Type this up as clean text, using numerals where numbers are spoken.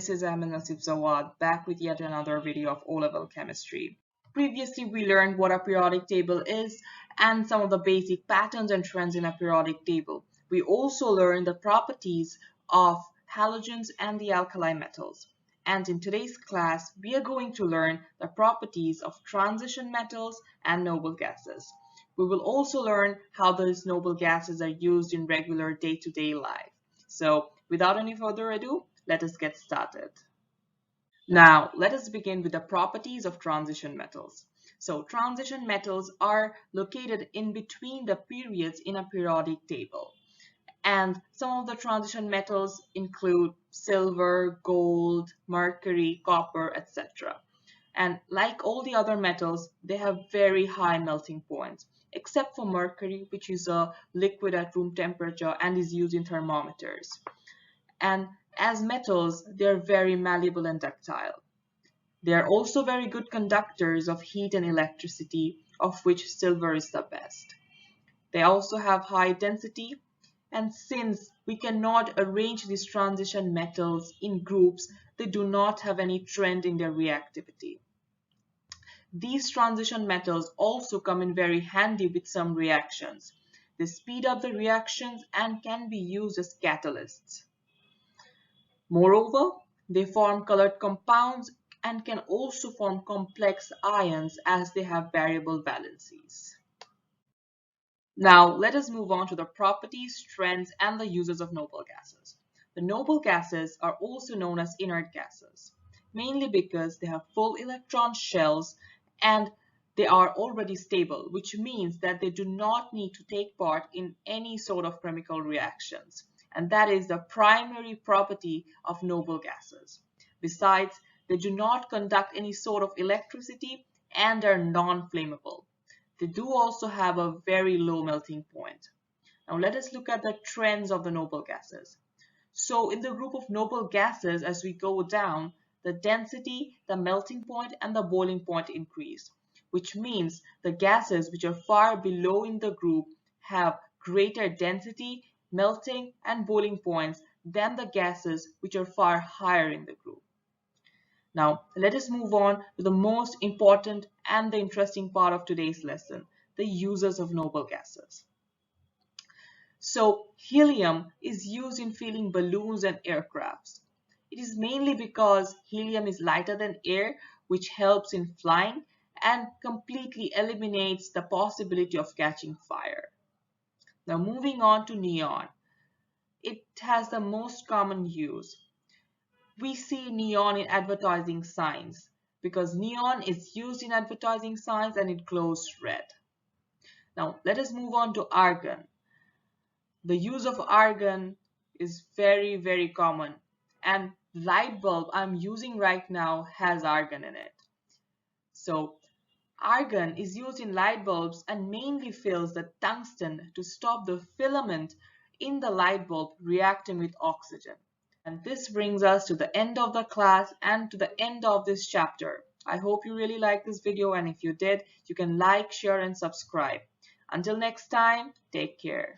this is Ahmed Nasif Jawaad back with yet another video of O-level chemistry. Previously, we learned what a periodic table is and some of the basic patterns and trends in a periodic table. We also learned the properties of halogens and the alkali metals. And in today's class, we are going to learn the properties of transition metals and noble gases. We will also learn how those noble gases are used in regular day-to-day life. So, without any further ado, let us get started. Now, let us begin with the properties of transition metals. So, transition metals are located in between the periods in a periodic table. And some of the transition metals include silver, gold, mercury, copper, etc. And like all the other metals, they have very high melting points, except for mercury, which is a liquid at room temperature and is used in thermometers. And as metals, they are very malleable and ductile. They are also very good conductors of heat and electricity, of which silver is the best. They also have high density, and since we cannot arrange these transition metals in groups, they do not have any trend in their reactivity. These transition metals also come in very handy with some reactions. They speed up the reactions and can be used as catalysts. Moreover, they form colored compounds and can also form complex ions as they have variable valencies. Now, let us move on to the properties, trends, and the uses of noble gases. The noble gases are also known as inert gases, mainly because they have full electron shells and they are already stable, which means that they do not need to take part in any sort of chemical reactions. And that is the primary property of noble gases. Besides, they do not conduct any sort of electricity and are non-flammable. They do also have a very low melting point. Now let us look at the trends of the noble gases. So in the group of noble gases, as we go down, the density, the melting point, and the boiling point increase, which means the gases which are far below in the group have greater density, melting, and boiling points than the gases which are far higher in the group. Now, let us move on to the most important and the interesting part of today's lesson, the uses of noble gases. So, helium is used in filling balloons and aircrafts. It is mainly because helium is lighter than air, which helps in flying and completely eliminates the possibility of catching fire. Now, moving on to neon. It has the most common use. We see neon in advertising signs because neon is used in advertising signs and it glows red. Now, let us move on to argon. The use of argon is very, very common, and light bulb I'm using right now has argon in it. So, argon is used in light bulbs and mainly fills the tungsten to stop the filament in the light bulb reacting with oxygen. And this brings us to the end of the class and to the end of this chapter. I hope you really liked this video, and if you did, you can like, share, and subscribe. Until next time, take care.